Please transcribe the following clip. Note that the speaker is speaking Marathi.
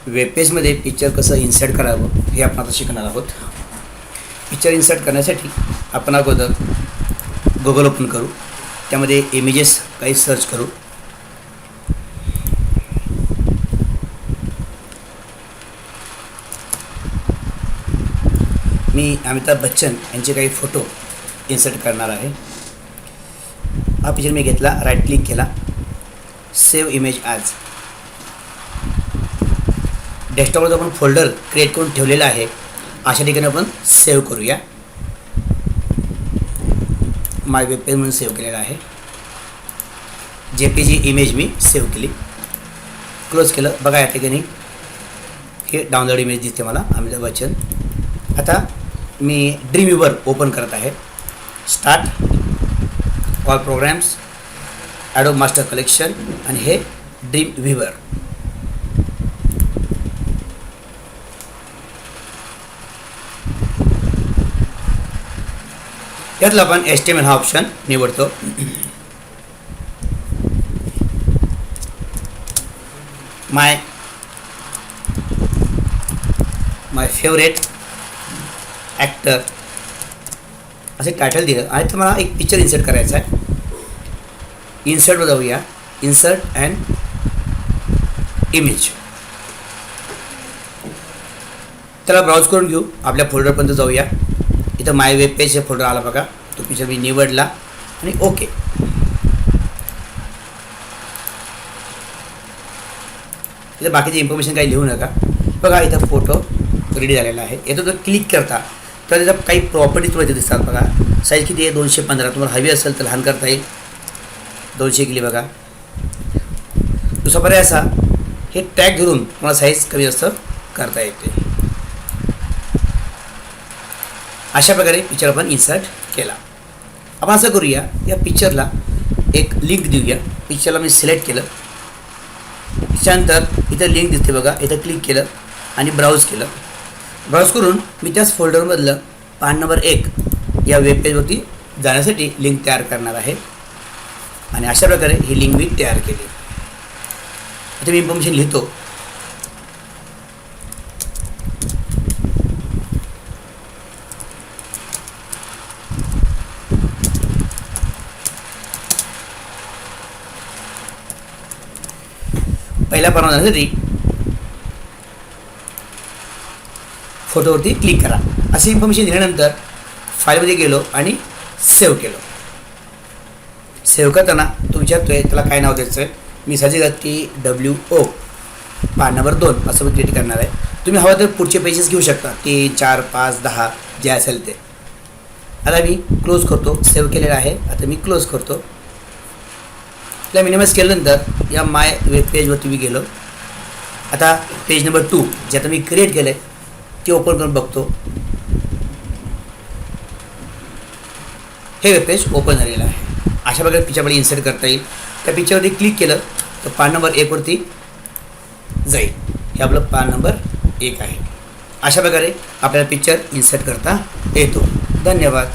वेबपेजमध्ये पिक्चर कसं इन्सर्ट करावं हे आपण आता शिकणार आहोत. पिक्चर इन्सर्ट करण्यासाठी आपण अगोदर गुगल ओपन करू, त्यामध्ये इमेजेस काही सर्च करू. मी अमिताभ बच्चन यांचे काही फोटो इन्सर्ट करणार आहे. हा पिक्चर मी घेतला, राईट क्लिक केला, सेव्ह इमेज ॲज. डेस्कटॉपवर आपण फोल्डर क्रिएट करून ठेवलेला आहे, अशा ठिकाणी आपण सेव्ह करूया. माय वेब पेज म्हणून सेव्ह केलेला आहे. JPG इमेज मी सेव्ह केली, क्लोज केलं. बघा या ठिकाणी हे डाउनलोड इमेज दिसते मला अमिताभ बच्चन. आता मी ड्रीम व्ह्यूवर ओपन करत आहे. Start, all programs, Adobe master collection आणि हे ड्रीम व्ह्यूवर. यातला आपण HTML हा ऑप्शन निवडतो. माय फेवरेट ॲक्टर असे टायटल दिलं आणि तर मला एक पिक्चर इन्सर्ट करायचा आहे. इन्सर्टवर जाऊया, इन्सर्ट अँड इमेज. त्याला ब्राउज करून घेऊ, आपल्या फोल्डरपर्यंत जाऊया. इथं माय वेब पेज हे फोल्डर आला बघा, तो पिक्चर मी निवडला आणि ओके. इथं बाकीची इन्फॉर्मेशन काही लिहू नका. बघा इथं फोटो रेडी झालेला आहे. येतो जर क्लिक करता तर त्याचा काही प्रॉपर्टीज तुम्हाला दिसतात. बघा साईज किती आहे, 215. तुम्हाला हवी असेल तर लहान करता येईल, 200 केली बघा. दुसरा पर्याय असा, हे टॅग धरून तुम्हाला साईज कमी जास्त करता येते. अशा प्रकारे पिक्चर आपण इन्सर्ट केला. आपण असं करूया, या पिक्चरला एक लिंक देऊया. पिक्चरला मी सिलेक्ट केलं, त्याच्यानंतर इथं लिंक दिसते बघा, इथं क्लिक केलं आणि ब्राउज केलं. ब्राउज करून मी त्याच फोल्डरमधलं पान नंबर 1 या वेब पेजवरती जाण्यासाठी लिंक तयार करणार आहे. आणि अशा प्रकारे ही लिंक मी तयार केली. इथे मी इन्फॉर्मेशन लिहितो. पहिल्या पानावर जाण्यासाठी फोटोवरती क्लिक करा. अशी इन्फॉर्मेशन दिल्यानंतर फाईलमध्ये गेलो आणि सेव्ह केलं. सेव्ह करताना तो विचारतोय त्याला काय नाव द्यायचं आहे. मी साहजिकच TWO पान नंबर 2 असं मी क्रिएट करणार आहे. तुम्ही हवं तर पुढचे पेजेस घेऊ शकता, 3, 4, 5, 10 जे असेल ते. आता मी क्लोज करतो. सेव्ह केलेलं आहे, आता मी क्लोज करतो. त्याला मिनिमाइज केल्यानंतर या माय वेब पेजवरती मी गेलो. आता पेज नंबर 2 जे आता मी क्रिएट केलं आहे ते ओपन करून बघतो. हे वेब पेज ओपन झालेलं आहे. अशा प्रकारे पिक्चरमध्ये इन्सर्ट करता येईल. त्या पिक्चरवरती क्लिक केलं तर पान नंबर 1 वरती जाईल. हे आपलं पान नंबर 1 आहे. अशा प्रकारे आपल्याला पिक्चर इन्सर्ट करता येतो. धन्यवाद.